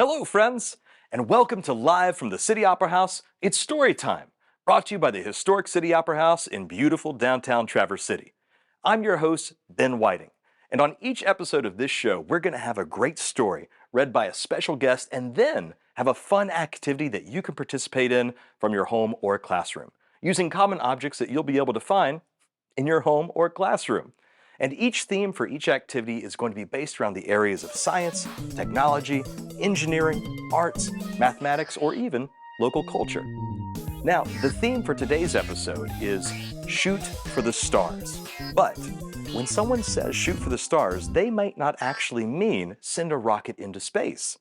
Hello, friends, and welcome to Live from the City Opera House. It's Storytime, brought to you by the historic City Opera House in beautiful downtown Traverse City. I'm your host, Ben Whiting, and on each episode of this show, we're going to have a great story read by a special guest and then have a fun activity that you can participate in from your home or classroom, using common objects that you'll be able to find in your home or classroom. And each theme for each activity is going to be based around the areas of science, technology, engineering, arts, mathematics, or even local culture. Now, the theme for today's episode is Shoot for the Stars. But when someone says shoot for the stars, they might not actually mean send a rocket into space.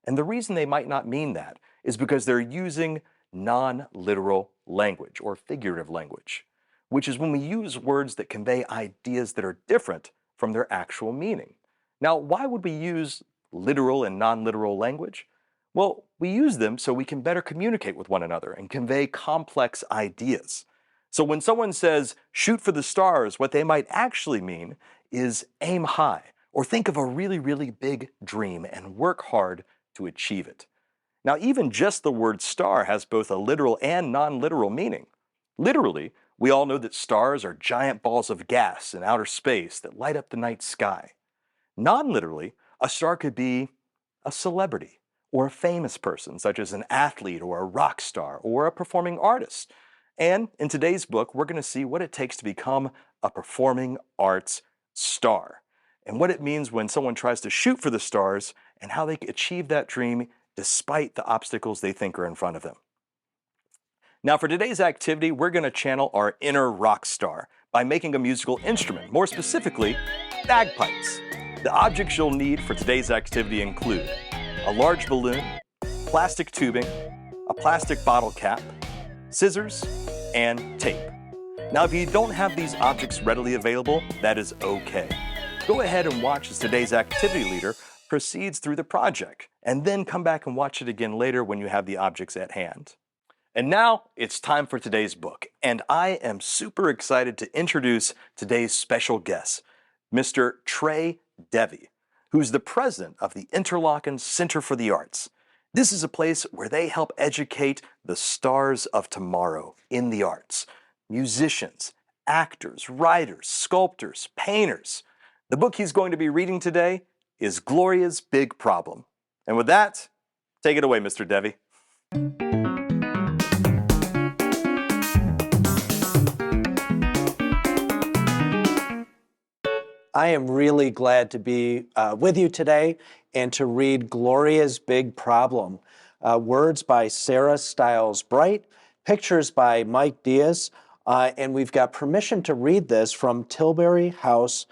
And the reason they might not mean that is because they're using non-literal language or figurative language, which is when we use words that convey ideas that are different from their actual meaning. Now, why would we use literal and non-literal language? Well, we use them so we can better communicate with one another and convey complex ideas. So when someone says, shoot for the stars, what they might actually mean is aim high, or think of a really, really big dream and work hard to achieve it. Now, even just the word star has both a literal and non-literal meaning. Literally, we all know that stars are giant balls of gas in outer space that light up the night sky. Non-literally, a star could be a celebrity or a famous person, such as an athlete or a rock star or a performing artist. And in today's book, we're going to see what it takes to become a performing arts star and what it means when someone tries to shoot for the stars and how they achieve that dream despite the obstacles they think are in front of them. Now, for today's activity, we're going to channel our inner rock star by making a musical instrument, more specifically, bagpipes. The objects you'll need for today's activity include a large balloon, plastic tubing, a plastic bottle cap, scissors, and tape. Now, if you don't have these objects readily available, that is okay. Go ahead and watch as today's activity leader proceeds through the project, and then come back and watch it again later when you have the objects at hand. And now it's time for today's book, and I am super excited to introduce today's special guest, Mr. Trey Devey, who's the president of the Interlochen Center for the Arts. This is a place where they help educate the stars of tomorrow in the arts. Musicians, actors, writers, sculptors, painters. The book he's going to be reading today is Gloria's Big Problem. And with that, take it away, Mr. Devey. I am really glad to be with you today and to read Gloria's Big Problem. Words by Sarah Stiles Bright, pictures by Mike Diaz, and we've got permission to read this from Tilbury House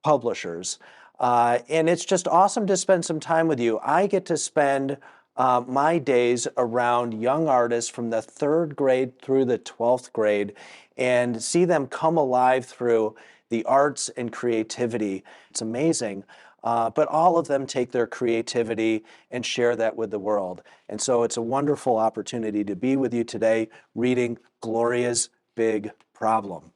Publishers. And it's just awesome to spend some time with you. I get to spend my days around young artists from the 3rd grade through the 12th grade and see them come alive through the arts and creativity. It's amazing. But all of them take their creativity and share that with the world. And so it's a wonderful opportunity to be with you today reading Gloria's Big Problem.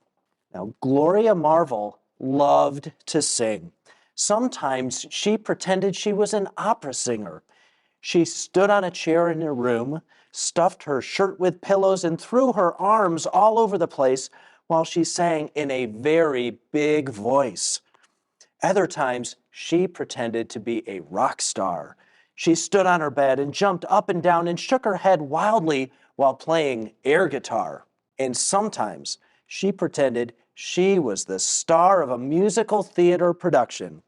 Now, Gloria Marvel loved to sing. Sometimes she pretended she was an opera singer. She stood on a chair in her room, stuffed her shirt with pillows, and threw her arms all over the place while she sang in a very big voice. Other times, she pretended to be a rock star. She stood on her bed and jumped up and down and shook her head wildly while playing air guitar. And sometimes, she pretended she was the star of a musical theater production.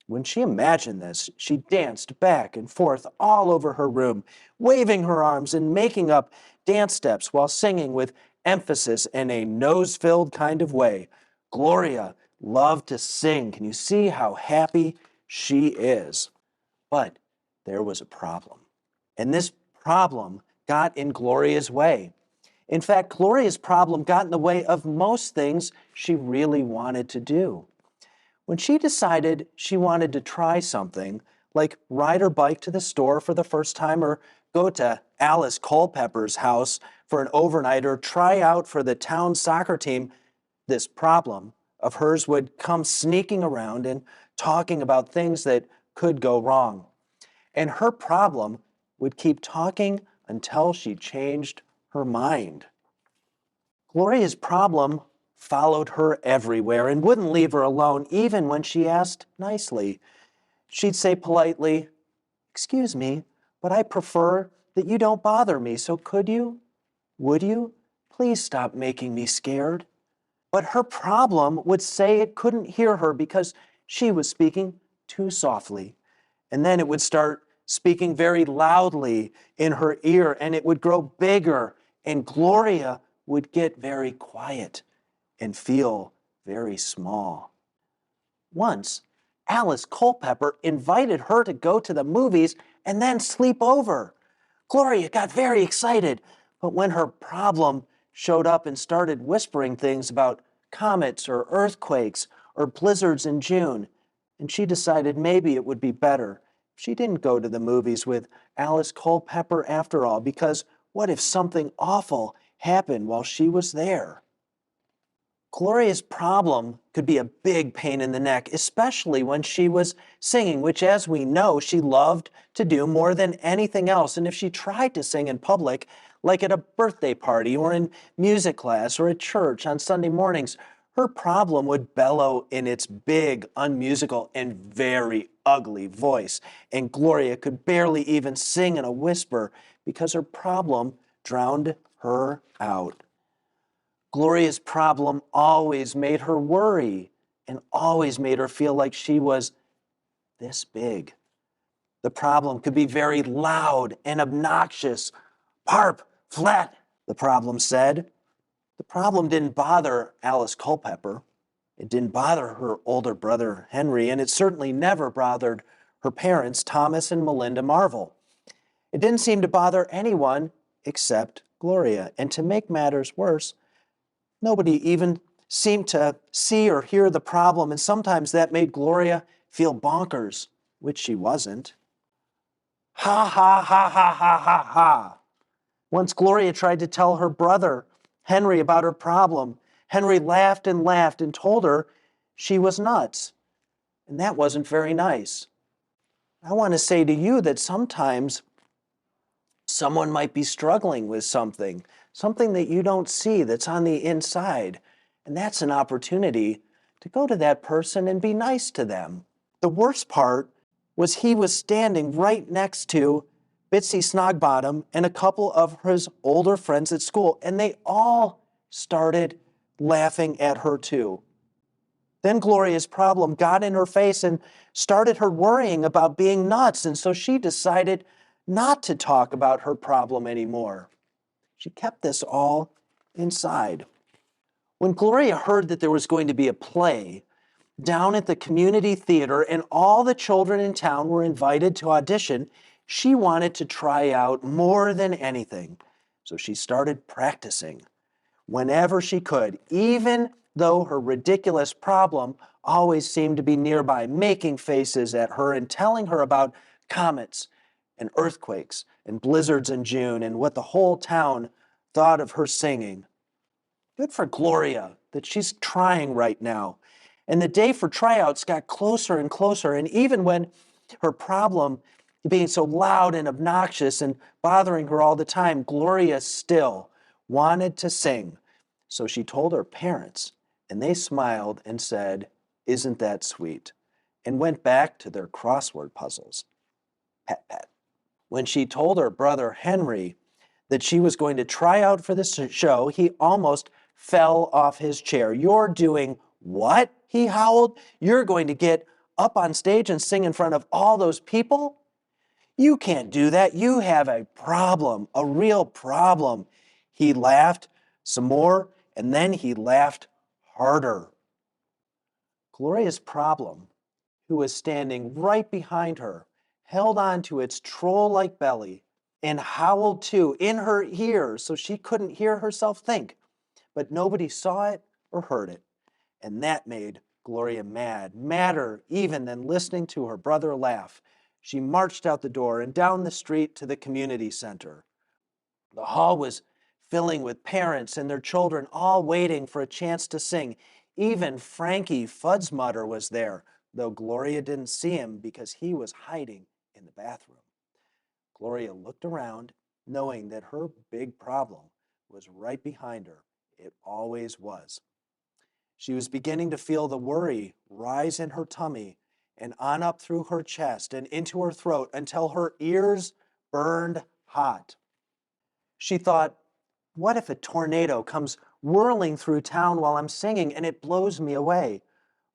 When she imagined this, she danced back and forth all over her room, waving her arms and making up dance steps while singing with emphasis in a nose-filled kind of way. Gloria loved to sing. Can you see how happy she is? But there was a problem. And this problem got in Gloria's way. In fact, Gloria's problem got in the way of most things she really wanted to do. When she decided she wanted to try something, like ride her bike to the store for the first time or go to Alice Culpepper's house for an overnight or try out for the town soccer team, this problem of hers would come sneaking around and talking about things that could go wrong. and her problem would keep talking until she changed her mind. Gloria's problem followed her everywhere and wouldn't leave her alone even when she asked nicely. She'd say politely, "Excuse me, but I prefer that you don't bother me, so could you? Would you? Please stop making me scared." But her problem would say it couldn't hear her because she was speaking too softly. And then it would start speaking very loudly in her ear, and it would grow bigger, and Gloria would get very quiet and feel very small. Once, Alice Culpepper invited her to go to the movies and then sleep over. Gloria got very excited, but when her problem showed up and started whispering things about comets or earthquakes or blizzards in June, and she decided maybe it would be better if she didn't go to the movies with Alice Culpepper after all, because what if something awful happened while she was there? Gloria's problem could be a big pain in the neck, especially when she was singing, which, as we know, she loved to do more than anything else. And if she tried to sing in public, like at a birthday party or in music class or at church on Sunday mornings, her problem would bellow in its big, unmusical, and very ugly voice. And Gloria could barely even sing in a whisper because her problem drowned her out. Gloria's problem always made her worry and always made her feel like she was this big. The problem could be very loud and obnoxious. "Parp, flat," the problem said. The problem didn't bother Alice Culpepper. It didn't bother her older brother, Henry, and it certainly never bothered her parents, Thomas and Melinda Marvel. It didn't seem to bother anyone except Gloria. And to make matters worse, nobody even seemed to see or hear the problem, and sometimes that made Gloria feel bonkers, which she wasn't. Ha ha ha ha ha ha ha. Once Gloria tried to tell her brother, Henry, about her problem. Henry laughed and told her she was nuts, and that wasn't very nice. I want to say to you that sometimes someone might be struggling with something that you don't see that's on the inside. And that's an opportunity to go to that person and be nice to them. The worst part was he was standing right next to Bitsy Snogbottom and a couple of his older friends at school, and they all started laughing at her too. Then Gloria's problem got in her face and started her worrying about being nuts, and so she decided not to talk about her problem anymore. She kept this all inside. When Gloria heard that there was going to be a play down at the community theater and all the children in town were invited to audition, she wanted to try out more than anything. So she started practicing whenever she could, even though her ridiculous problem always seemed to be nearby, making faces at her and telling her about comets and earthquakes and blizzards in June and what the whole town thought of her singing. Good for Gloria that she's trying right now. And the day for tryouts got closer and closer, and even when her problem being so loud and obnoxious and bothering her all the time, Gloria still wanted to sing. So she told her parents, and they smiled and said, "Isn't that sweet?" and went back to their crossword puzzles. Pat, pat. When she told her brother Henry that she was going to try out for this show, he almost fell off his chair. "You're doing what?" he howled. "You're going to get up on stage and sing in front of all those people? You can't do that. You have a problem, a real problem." He laughed some more, and then he laughed harder. Gloria's problem, who was standing right behind her, held on to its troll-like belly and howled too in her ear so she couldn't hear herself think. But nobody saw it or heard it. And that made Gloria mad, madder even than listening to her brother laugh. She marched out the door and down the street to the community center. The hall was filling with parents and their children, all waiting for a chance to sing. Even Frankie Fudsmutter was there, though Gloria didn't see him because he was hiding in the bathroom. Gloria looked around, knowing that her big problem was right behind her. It always was. She was beginning to feel the worry rise in her tummy and on up through her chest and into her throat until her ears burned hot. She thought, what if a tornado comes whirling through town while I'm singing and it blows me away?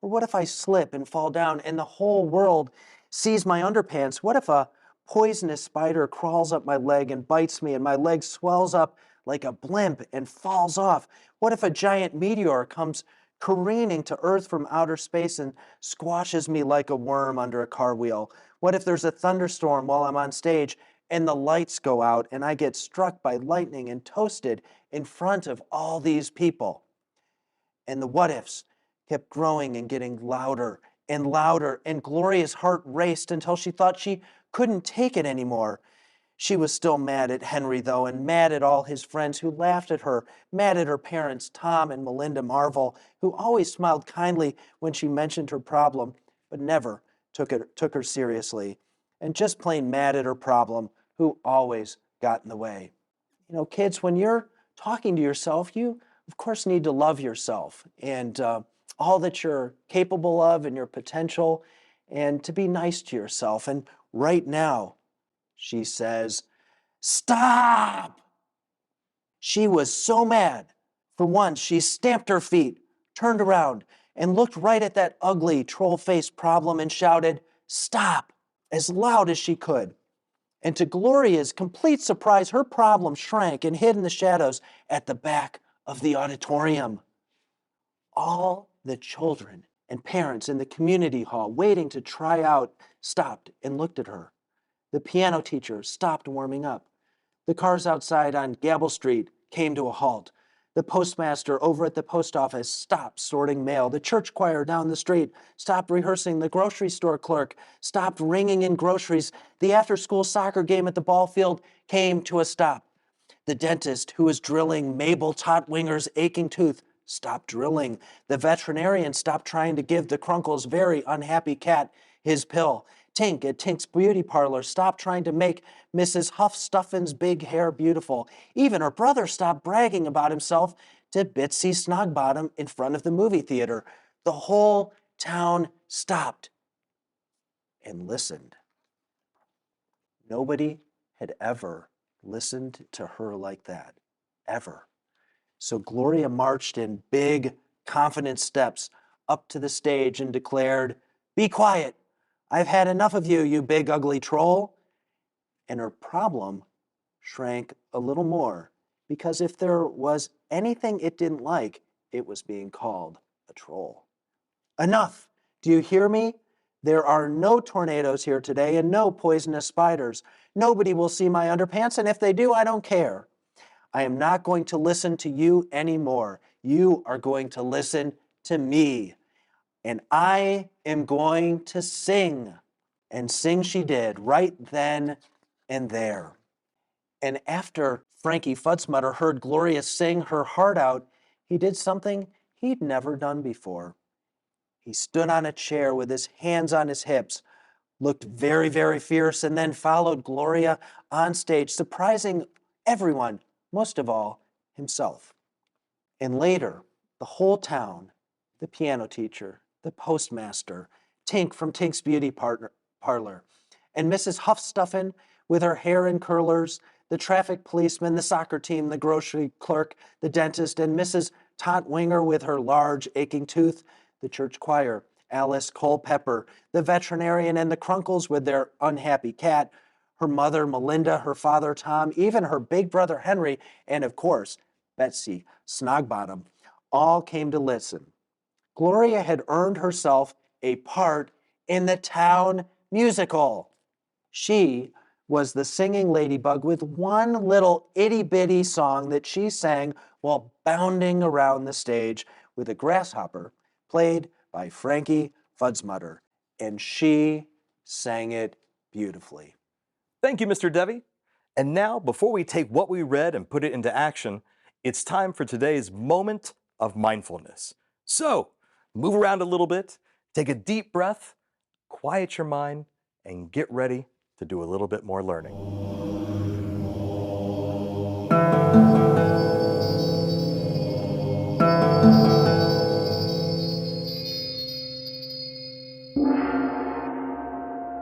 Or what if I slip and fall down and the whole world sees my underpants? What if a poisonous spider crawls up my leg and bites me and my leg swells up like a blimp and falls off? What if a giant meteor comes careening to Earth from outer space and squashes me like a worm under a car wheel? What if there's a thunderstorm while I'm on stage and the lights go out and I get struck by lightning and toasted in front of all these people? And the what ifs kept growing and getting louder and louder, and Gloria's heart raced until she thought she couldn't take it anymore. She was still mad at Henry, though, and mad at all his friends who laughed at her, mad at her parents, Tom and Melinda Marvel, who always smiled kindly when she mentioned her problem, but never took her seriously, and just plain mad at her problem, who always got in the way. You know, kids, when you're talking to yourself, you, of course, need to love yourself and all that you're capable of and your potential, and to be nice to yourself. And right now, she says, stop! She was so mad. For once, she stamped her feet, turned around, and looked right at that ugly, troll-faced problem and shouted, stop, as loud as she could. And to Gloria's complete surprise, her problem shrank and hid in the shadows at the back of the auditorium. All the children and parents in the community hall waiting to try out stopped and looked at her. The piano teacher stopped warming up. The cars outside on Gable Street came to a halt. The postmaster over at the post office stopped sorting mail. The church choir down the street stopped rehearsing. The grocery store clerk stopped ringing in groceries. The after-school soccer game at the ball field came to a stop. The dentist who was drilling Mabel Totwinger's aching tooth stopped drilling. The veterinarian stopped trying to give the Crunkle's very unhappy cat his pill. Tink at Tink's beauty parlor stopped trying to make Mrs. Huffstuffin's big hair beautiful. Even her brother stopped bragging about himself to Bitsy Snogbottom in front of the movie theater. The whole town stopped and listened. Nobody had ever listened to her like that, ever. So Gloria marched in big, confident steps up to the stage and declared, "Be quiet. I've had enough of you, you big ugly troll." And her problem shrank a little more, because if there was anything it didn't like, it was being called a troll. Enough! Do you hear me? There are no tornadoes here today and no poisonous spiders. Nobody will see my underpants, and if they do, I don't care. I am not going to listen to you anymore. You are going to listen to me. And I am going to sing. And sing she did, right then and there. And after Frankie Fudsmutter heard Gloria sing her heart out, he did something he'd never done before. He stood on a chair with his hands on his hips, looked very, very fierce, and then followed Gloria on stage, surprising everyone, most of all, himself. And later, the whole town, the piano teacher, the postmaster, Tink from Tink's beauty parlor, and Mrs. Huffstuffin with her hair in curlers, the traffic policeman, the soccer team, the grocery clerk, the dentist, and Mrs. Totwinger with her large aching tooth, the church choir, Alice Culpepper, the veterinarian, and the Crunkles with their unhappy cat, her mother Melinda, her father Tom, even her big brother Henry, and of course, Betsy Snogbottom, all came to listen. Gloria had earned herself a part in the town musical. She was the singing ladybug with one little itty-bitty song that she sang while bounding around the stage with a grasshopper played by Frankie Fudsmutter, and she sang it beautifully. Thank you, Mr. Devey. And now, before we take what we read and put it into action, it's time for today's moment of mindfulness. So, move around a little bit, take a deep breath, quiet your mind, and get ready to do a little bit more learning.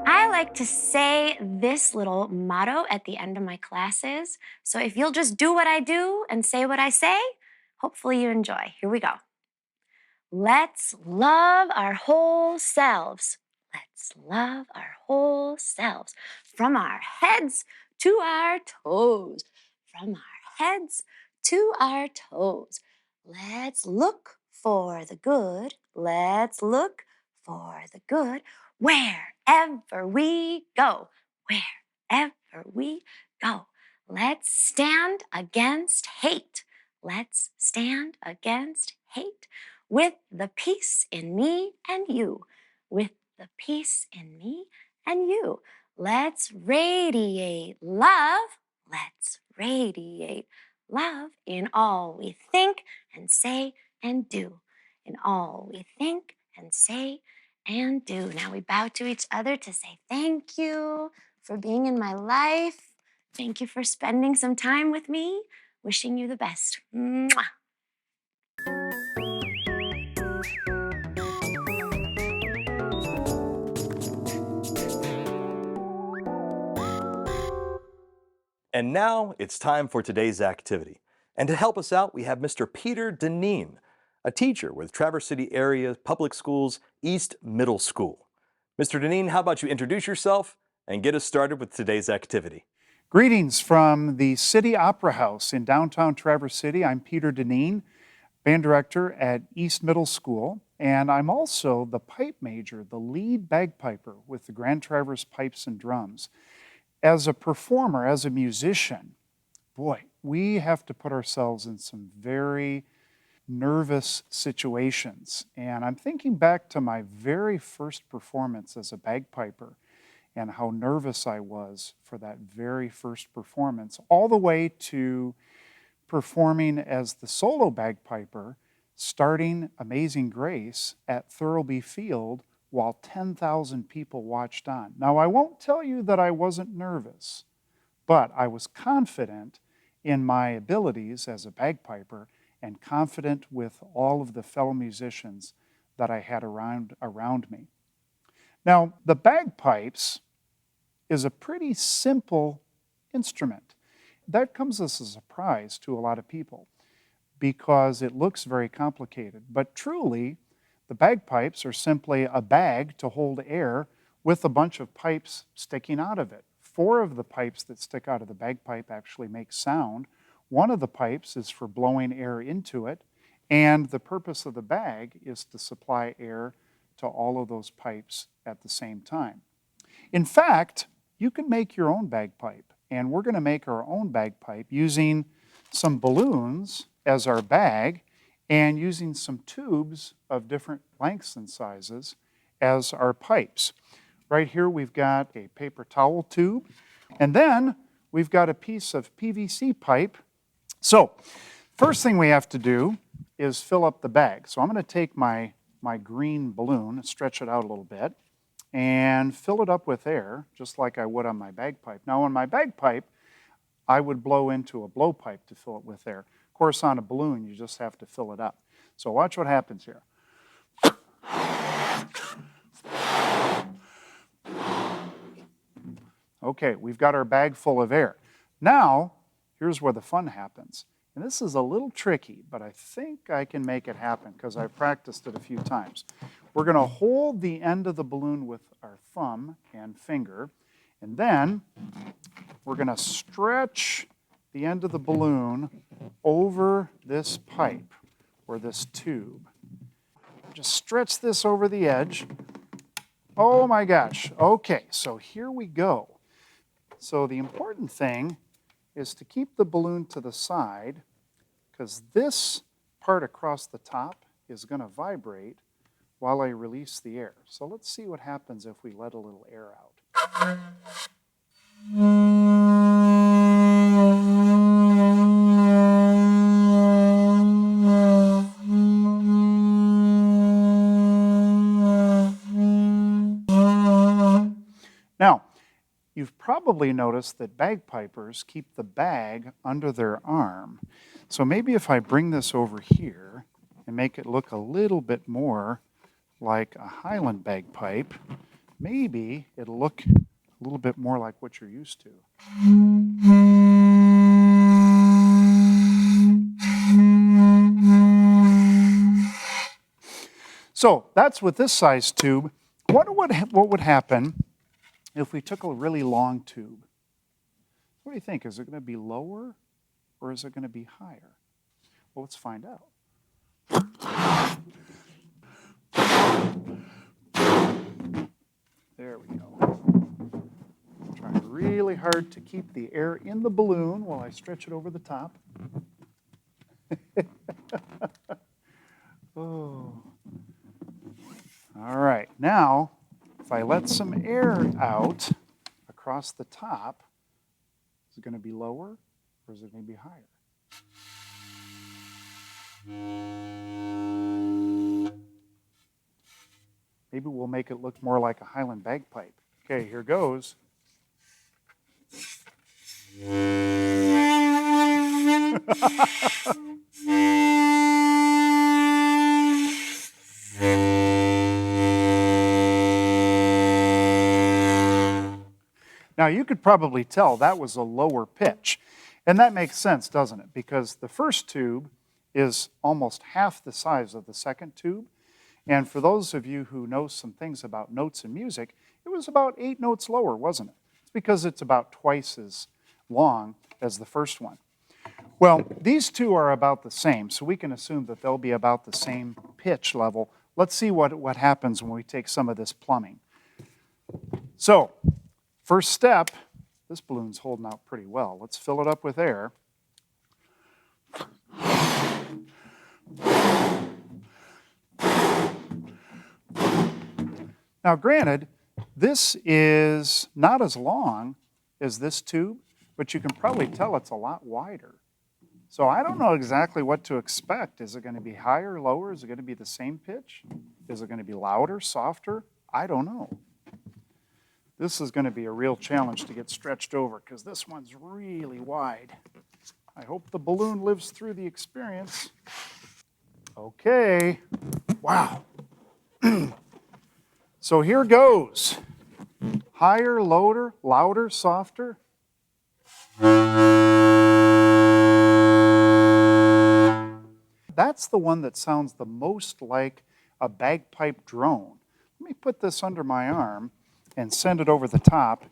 I like to say this little motto at the end of my classes. So if you'll just do what I do and say what I say, hopefully you enjoy. Here we go. Let's love our whole selves. Let's love our whole selves. From our heads to our toes. From our heads to our toes. Let's look for the good. Let's look for the good wherever we go. Wherever we go. Let's stand against hate. Let's stand against hate. With the peace in me and you. With the peace in me and you. Let's radiate love. Let's radiate love in all we think and say and do. In all we think and say and do. Now we bow to each other to say thank you for being in my life. Thank you for spending some time with me. Wishing you the best. Mwah. And now it's time for today's activity. And to help us out, we have Mr. Peter Deneen, a teacher with Traverse City Area Public Schools East Middle School. Mr. Deneen, how about you introduce yourself and get us started with today's activity? Greetings from the City Opera House in downtown Traverse City. I'm Peter Deneen, band director at East Middle School, and I'm also the pipe major, the lead bagpiper with the Grand Traverse Pipes and Drums. As a performer, as a musician, boy, we have to put ourselves in some very nervous situations. And I'm thinking back to my very first performance as a bagpiper and how nervous I was for that very first performance, all the way to performing as the solo bagpiper, starting Amazing Grace at Thurlby Field while 10,000 people watched on. Now, I won't tell you that I wasn't nervous, but I was confident in my abilities as a bagpiper and confident with all of the fellow musicians that I had around me. Now, the bagpipes is a pretty simple instrument. That comes as a surprise to a lot of people because it looks very complicated. But truly, the bagpipes are simply a bag to hold air with a bunch of pipes sticking out of it. 4 of the pipes that stick out of the bagpipe actually make sound. 1 of the pipes is for blowing air into it, and the purpose of the bag is to supply air to all of those pipes at the same time. In fact, you can make your own bagpipe, and we're going to make our own bagpipe using some balloons as our bag and using some tubes of different lengths and sizes as our pipes. Right here we've got a paper towel tube, and then we've got a piece of PVC pipe. So, first thing we have to do is fill up the bag. So I'm going to take my green balloon, stretch it out a little bit, and fill it up with air, just like I would on my bagpipe. Now on my bagpipe, I would blow into a blowpipe to fill it with air. Of course, on a balloon, you just have to fill it up. So watch what happens here. Okay, we've got our bag full of air. Now, here's where the fun happens. And this is a little tricky, but I think I can make it happen because I've practiced it a few times. We're going to hold the end of the balloon with our thumb and finger, and then we're going to stretch the end of the balloon over this pipe or this tube. Just stretch this over the edge. Oh my gosh. Okay, so here we go. So the important thing is to keep the balloon to the side because this part across the top is going to vibrate while I release the air. So let's see what happens if we let a little air out. Now, you've probably noticed that bagpipers keep the bag under their arm. So maybe if I bring this over here and make it look a little bit more like a Highland bagpipe, maybe it'll look a little bit more like what you're used to. So that's with this size tube. What would happen if we took a really long tube? What do you think? Is it going to be lower or is it going to be higher? Well, let's find out. There we go. Trying really hard to keep the air in the balloon while I stretch it over the top. Oh. All right, now if I let some air out across the top, is it going to be lower or is it going to be higher? Maybe we'll make it look more like a Highland bagpipe. Okay, here goes. Now, you could probably tell that was a lower pitch. And that makes sense, doesn't it? Because the first tube is almost half the size of the second tube. And for those of you who know some things about notes in music, it was about 8 notes lower, wasn't it? It's because it's about twice as long as the first one. Well, these two are about the same, so we can assume that they'll be about the same pitch level. Let's see what happens when we take some of this plumbing. So, first step, this balloon's holding out pretty well. Let's fill it up with air. Now, granted, this is not as long as this tube, but you can probably tell it's a lot wider. So I don't know exactly what to expect. Is it going to be higher, lower? Is it going to be the same pitch? Is it going to be louder, softer? I don't know. This is going to be a real challenge to get stretched over because this one's really wide. I hope the balloon lives through the experience. Okay. Wow. So here goes. Higher, lower, louder, softer. That's the one that sounds the most like a bagpipe drone. Let me put this under my arm and send it over the top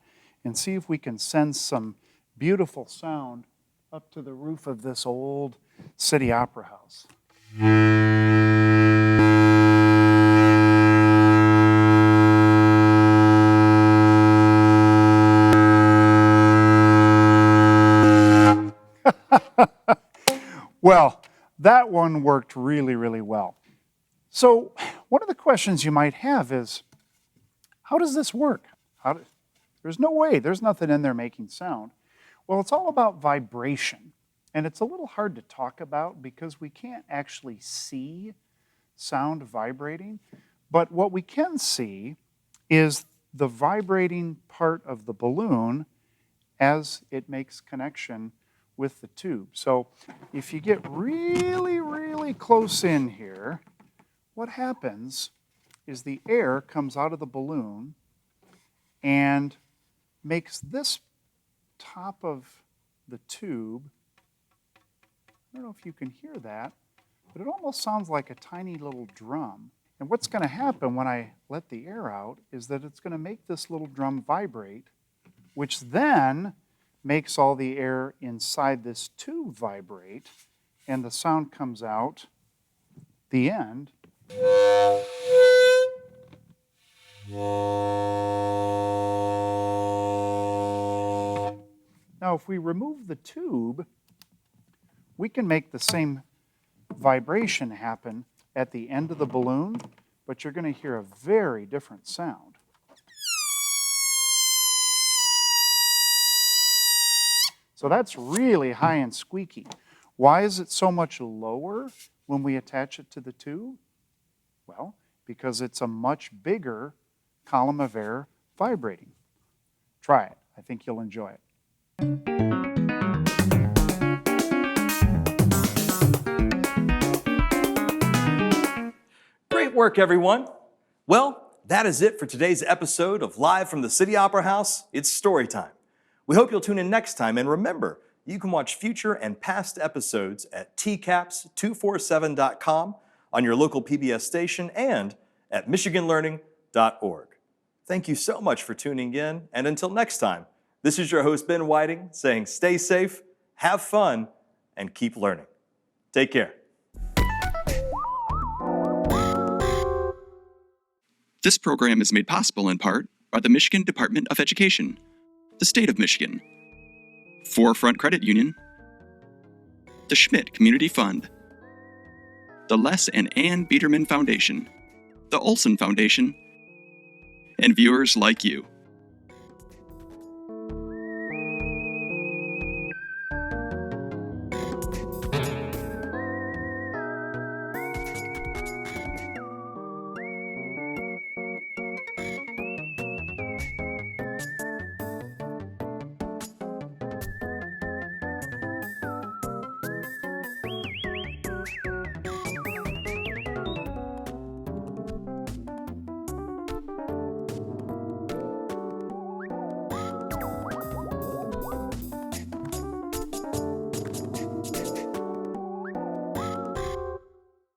and see if we can send some beautiful sound up to the roof of this old city opera house. Well, that one worked really, really well. So one of the questions you might have is, how does this work? There's no way, there's nothing in there making sound. Well, it's all about vibration, and it's a little hard to talk about because we can't actually see sound vibrating, but what we can see is the vibrating part of the balloon as it makes connection with the tube. So if you get really, really close in here, what happens is the air comes out of the balloon and makes this top of the tube, I don't know if you can hear that, but it almost sounds like a tiny little drum. And what's going to happen when I let the air out is that it's going to make this little drum vibrate, which then makes all the air inside this tube vibrate, and the sound comes out the end. Now, if we remove the tube, we can make the same vibration happen at the end of the balloon, but you're going to hear a very different sound. So that's really high and squeaky. Why is it so much lower when we attach it to the tube? Well, because it's a much bigger column of air vibrating. Try it. I think you'll enjoy it. Great work, everyone. Well, that is it for today's episode of Live from the City Opera House. It's story time. We hope you'll tune in next time, and remember, you can watch future and past episodes at tcaps247.com, on your local PBS station, and at michiganlearning.org. Thank you so much for tuning in, and until next time, this is your host, Ben Whiting, saying stay safe, have fun, and keep learning. Take care. This program is made possible in part by the Michigan Department of Education, the State of Michigan, Forefront Credit Union, the Schmidt Community Fund, the Les and Ann Biederman Foundation, the Olson Foundation, and viewers like you.